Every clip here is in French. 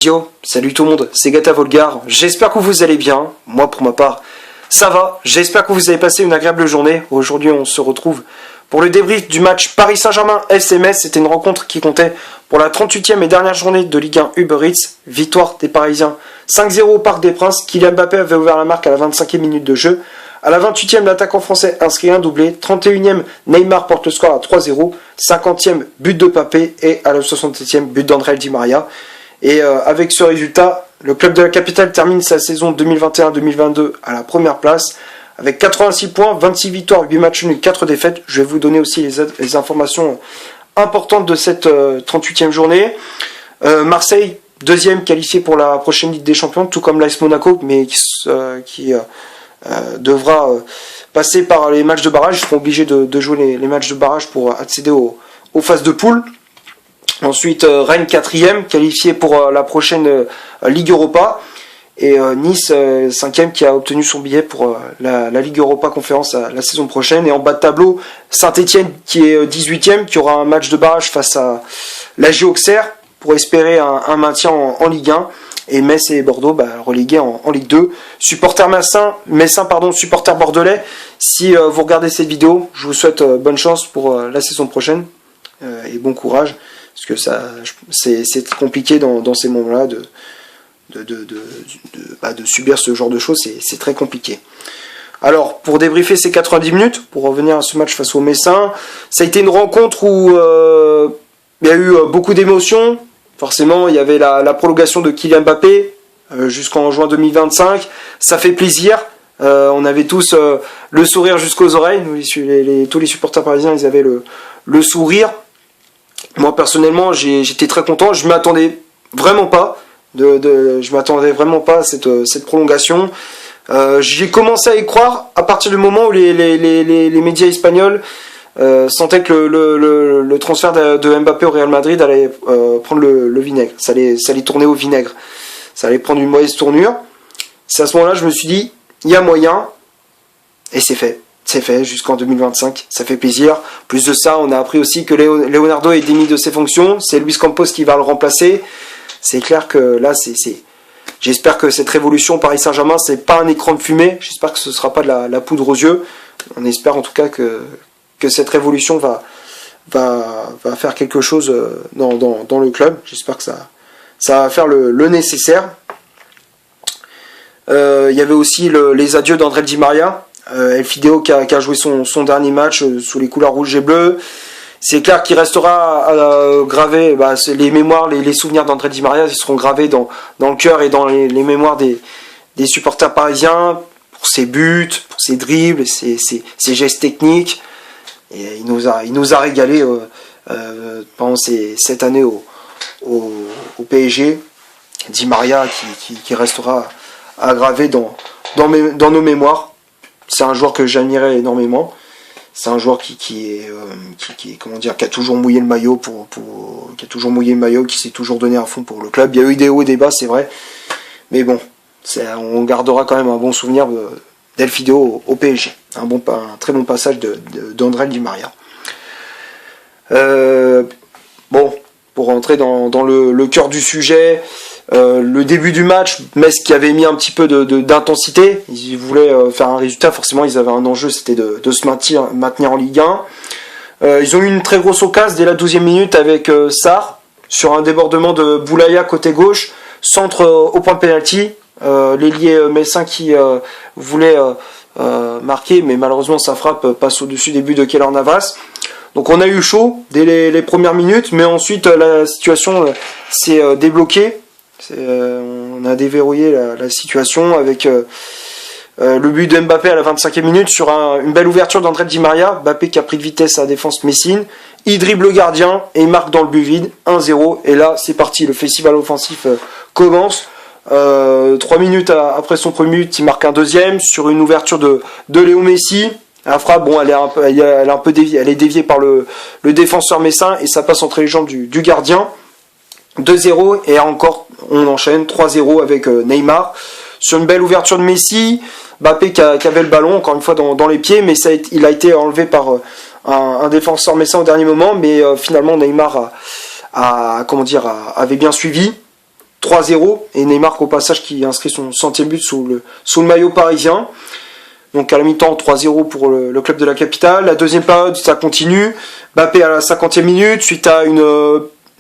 Yo, salut tout le monde, c'est Gata Volgar, j'espère que vous allez bien, moi pour ma part, ça va, j'espère que vous avez passé une agréable journée. Aujourd'hui on se retrouve pour le débrief du match Paris Saint-Germain FC Metz. C'était une rencontre qui comptait pour la 38e et dernière journée de Ligue 1 Uber Eats, victoire des Parisiens 5-0 au Parc des Princes. Kylian Mbappé avait ouvert la marque à la 25e minute de jeu. À la 28e, l'attaquant français inscrit un doublé. 31e, Neymar porte le score à 3-0. 50e, but de Mbappé. Et à la 67e, but d'André Di Maria. Et avec ce résultat, le club de la capitale termine sa saison 2021-2022 à la première place, avec 86 points, 26 victoires, 8 matchs nuls, 4 défaites. Je vais vous donner aussi les informations importantes de cette 38e journée. Marseille, deuxième qualifié pour la prochaine Ligue des Champions, tout comme l'AS Monaco, mais qui devra passer par les matchs de barrage. Ils seront obligés de jouer les matchs de barrage pour accéder aux phases de poule. Ensuite, Rennes 4e, qualifié pour la prochaine Ligue Europa. Et Nice 5e qui a obtenu son billet pour la Ligue Europa Conférence la saison prochaine. Et en bas de tableau, Saint-Etienne qui est 18e, qui aura un match de barrage face à l'AG Auxerre pour espérer un maintien en Ligue 1. Et Metz et Bordeaux relégués en Ligue 2. Supporters supporters bordelais, si vous regardez cette vidéo, je vous souhaite bonne chance pour la saison prochaine et bon courage. Parce que c'est compliqué dans ces moments-là de subir ce genre de choses, c'est très compliqué. Alors, pour débriefer ces 90 minutes, pour revenir à ce match face aux Messins, ça a été une rencontre où il y a eu beaucoup d'émotions. Forcément, il y avait la prolongation de Kylian Mbappé jusqu'en juin 2025. Ça fait plaisir. On avait tous le sourire jusqu'aux oreilles. Tous les supporters parisiens, ils avaient le sourire. Moi personnellement, j'étais très content. Je m'attendais vraiment pas à cette prolongation. J'ai commencé à y croire à partir du moment où les médias espagnols sentaient que le transfert de Mbappé au Real Madrid allait prendre le vinaigre. Ça allait tourner au vinaigre. Ça allait prendre une mauvaise tournure. C'est à ce moment-là que je me suis dit, il y a moyen, et c'est fait. C'est fait jusqu'en 2025, ça fait plaisir. Plus de ça, on a appris aussi que Leonardo est démis de ses fonctions. C'est Luis Campos qui va le remplacer. C'est clair que là, j'espère que cette révolution Paris Saint-Germain, c'est pas un écran de fumée. J'espère que ce sera pas de la poudre aux yeux. On espère en tout cas que cette révolution va faire quelque chose dans le club. J'espère que ça va faire le nécessaire. Il y avait aussi les adieux d'André Di Maria. El Fideo qui a joué son dernier match sous les couleurs rouges et bleues. C'est clair qu'il restera gravé, les mémoires, les souvenirs d'André Di Maria, ils seront gravés dans le cœur et dans les mémoires des supporters parisiens pour ses buts, pour ses dribbles, ses gestes techniques. Et il nous a régalé pendant cette année au PSG. Di Maria qui restera gravé dans nos mémoires. C'est un joueur que j'admirais énormément. C'est un joueur qui a toujours mouillé le maillot qui s'est toujours donné à fond pour le club. Il y a eu des hauts et des bas, c'est vrai. Mais bon, on gardera quand même un bon souvenir d'El Fideo au PSG. Un très bon passage d'André Di Maria. Pour rentrer dans le cœur du sujet, le début du match, Metz qui avait mis un petit peu d'intensité, ils voulaient faire un résultat, forcément ils avaient un enjeu, c'était de se maintenir en Ligue 1. Ils ont eu une très grosse occasion dès la 12e minute avec Sarr, sur un débordement de Boulaya côté gauche, centre au point de pénalty, l'ailier messin qui voulait marquer, mais malheureusement sa frappe passe au-dessus des buts de Keylor Navas. Donc on a eu chaud dès les premières minutes, mais ensuite la situation s'est débloquée. On a déverrouillé la situation avec le but de Mbappé à la 25e minute sur une belle ouverture d'André Di Maria. Mbappé qui a pris de vitesse à la défense messine. Il dribble le gardien et il marque dans le but vide 1-0. Et là c'est parti, le festival offensif commence. 3 minutes après son premier but, il marque un deuxième sur une ouverture de Léo Messi. La frappe, elle est déviée par le défenseur messin et ça passe entre les jambes du gardien. 2-0 et encore on enchaîne 3-0 avec Neymar sur une belle ouverture de Messi. Mbappé qui avait le ballon encore une fois dans les pieds, mais il a été enlevé par un défenseur messin au dernier moment, mais finalement Neymar avait bien suivi. 3-0, et Neymar au passage qui inscrit son 100e but sous le maillot parisien. Donc à la mi-temps 3-0 pour le club de la capitale. La deuxième période, ça continue. Mbappé à la 50e minute, suite à une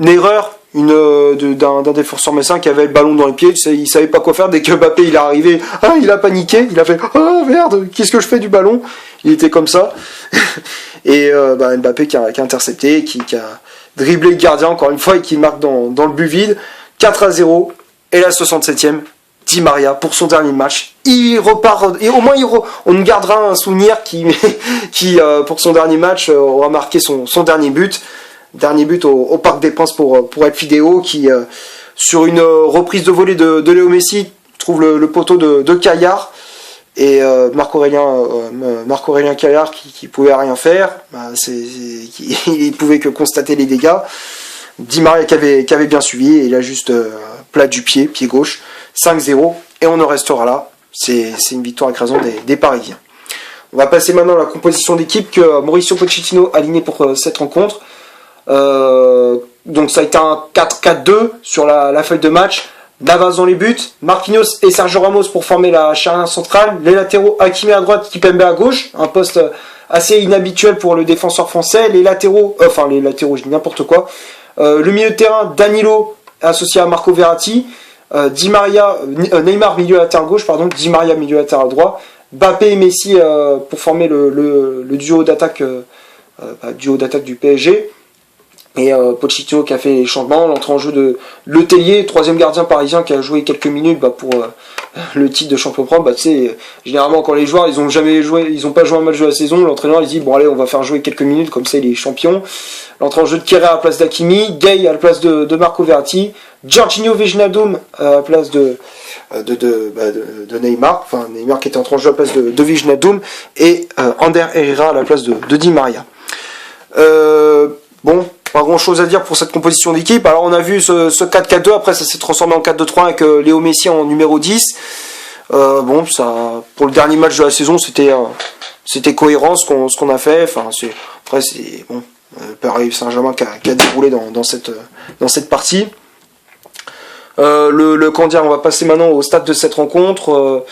erreur d'un défenseur messin qui avait le ballon dans les pieds. Il savait pas quoi faire. Dès que Mbappé il est arrivé, il a paniqué. Il a fait « Oh merde, qu'est-ce que je fais du ballon ?» Il était comme ça. Et Mbappé qui a intercepté, qui a dribblé le gardien encore une fois et qui marque dans le but vide. 4-0. Et la 67e, Di Maria pour son dernier match. Il repart, et au moins on gardera un souvenir qui pour son dernier match aura marqué son dernier but. Dernier but au Parc des Princes pour El Fideo, qui sur une reprise de volée de Léo Messi trouve le poteau de Caillard, et Marc-Aurélien Caillard qui pouvait rien faire, il pouvait que constater les dégâts. Di Maria qui avait bien suivi, et il a juste plat du pied gauche. 5-0, et on en restera là. C'est une victoire écrasante des Parisiens. On va passer maintenant à la composition d'équipe que Mauricio Pochettino a aligné pour cette rencontre. Donc ça a été un 4-4-2 sur la feuille de match. Navas dans les buts, Marquinhos et Sergio Ramos pour former la charnière centrale, les latéraux Hakimi à droite, Kimpembe à gauche, un poste assez inhabituel pour le défenseur français. Les latéraux, je dis n'importe quoi. Le milieu de terrain, Danilo associé à Marco Verratti. Neymar milieu latéral gauche, Di Maria milieu latéral droit, Mbappé et Messi pour former le duo d'attaque du PSG. Et Pochettino qui a fait les changements, l'entrée en jeu de Le Tellier, troisième gardien parisien qui a joué quelques minutes pour le titre de champion propre. Généralement quand les joueurs ils ont pas joué un match de la saison, l'entraîneur il dit bon allez on va faire jouer quelques minutes comme ça il est champion. L'entrée en jeu de Kéré à la place d'Hakimi, Gay à la place de Marco Verratti, Jorginho Wijnaldum à la place de Neymar, Neymar qui était entré en jeu à la place de Wijnaldum, et Ander Herrera à la place de Di Maria. Pas grand chose à dire pour cette composition d'équipe. Alors on a vu ce 4-4-2, après ça s'est transformé en 4-2-3 avec Léo Messi en numéro 10. Ça, pour le dernier match de la saison, c'était cohérent ce qu'on a fait. Paris Saint-Germain qui a déroulé dans cette partie. On va passer maintenant au stade de cette rencontre.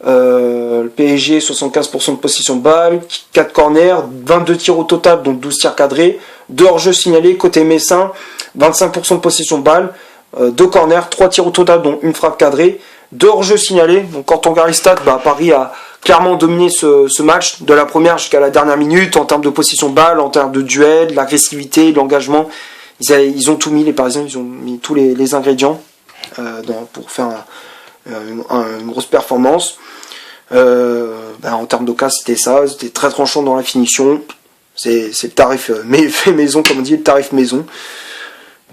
Le PSG 75% de possession de balle, 4 corners, 22 tirs au total, donc 12 tirs cadrés, 2 hors-jeu signalés, côté messin, 25% de possession de balle, 2 corners, 3 tirs au total, dont une frappe cadrée, 2 hors-jeu signalés. Donc quand on regarde les stats, Paris a clairement dominé ce match, de la première jusqu'à la dernière minute, en termes de possession de balle, en termes de duel, de l'agressivité, de l'engagement. Ils ont tout mis, les Parisiens, ils ont mis tous les ingrédients pour faire une grosse performance. En termes d'occasion, c'était très tranchant dans la finition. C'est le tarif fait maison, comme on dit, le tarif maison.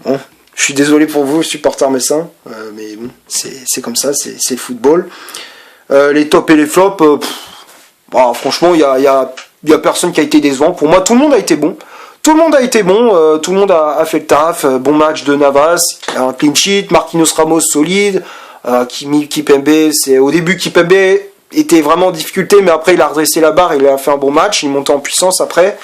Bon, je suis désolé pour vous, supporters messins, mais bon, c'est comme ça, c'est le football. Les tops et les flops, franchement, il y a personne qui a été décevant. Pour moi, tout le monde a été bon. Tout le monde a fait le taf. Bon match de Navas, un clean sheet, Marquinhos Ramos solide, Kimpembe, au début Kimpembe était vraiment en difficulté, mais après il a redressé la barre, il a fait un bon match, il montait en puissance après.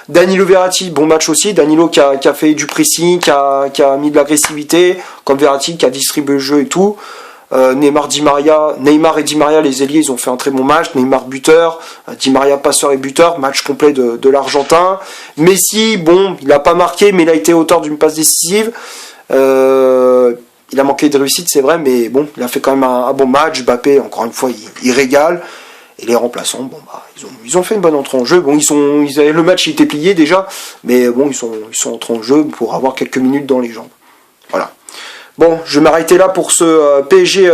Danilo Verratti, bon match aussi, Danilo qui a fait du pressing, qui a mis de l'agressivité, comme Verratti qui a distribué le jeu et tout. Neymar et Di Maria, les ailiers, ils ont fait un très bon match. Neymar buteur, Di Maria passeur et buteur, match complet de l'Argentin. Messi, il n'a pas marqué, mais il a été auteur d'une passe décisive. Il a manqué de réussite, c'est vrai, mais il a fait quand même un bon match. Mbappé, encore une fois, il régale. Et les remplaçants, ils ont fait une bonne entrée en jeu. Le match était plié déjà, mais ils sont entrés en jeu pour avoir quelques minutes dans les jambes. Voilà. Bon, je vais m'arrêter là pour ce PSG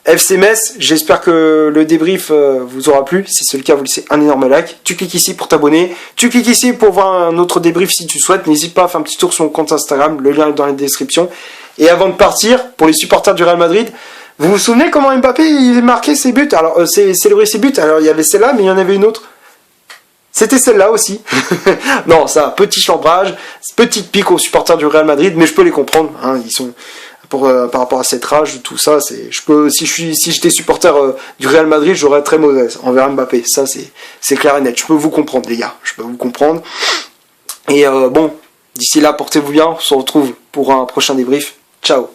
FC Metz. J'espère que le débrief vous aura plu. Si c'est le cas, vous laissez un énorme like. Tu cliques ici pour t'abonner. Tu cliques ici pour voir un autre débrief si tu souhaites. N'hésite pas à faire un petit tour sur mon compte Instagram. Le lien est dans la description. Et avant de partir, pour les supporters du Real Madrid, vous vous souvenez comment Mbappé il marquait ses buts? Alors, célébrer ses buts. Alors, il y avait celle-là, mais il y en avait une autre. C'était celle-là aussi. Non, ça, petit chambrage, petite pique aux supporters du Real Madrid, mais je peux les comprendre. Ils sont par rapport à cette rage, tout ça, si j'étais supporter du Real Madrid, j'aurais très mauvaise envers Mbappé. Ça, c'est clair et net. Je peux vous comprendre, les gars. Je peux vous comprendre. Et d'ici là, portez-vous bien. On se retrouve pour un prochain débrief. Ciao.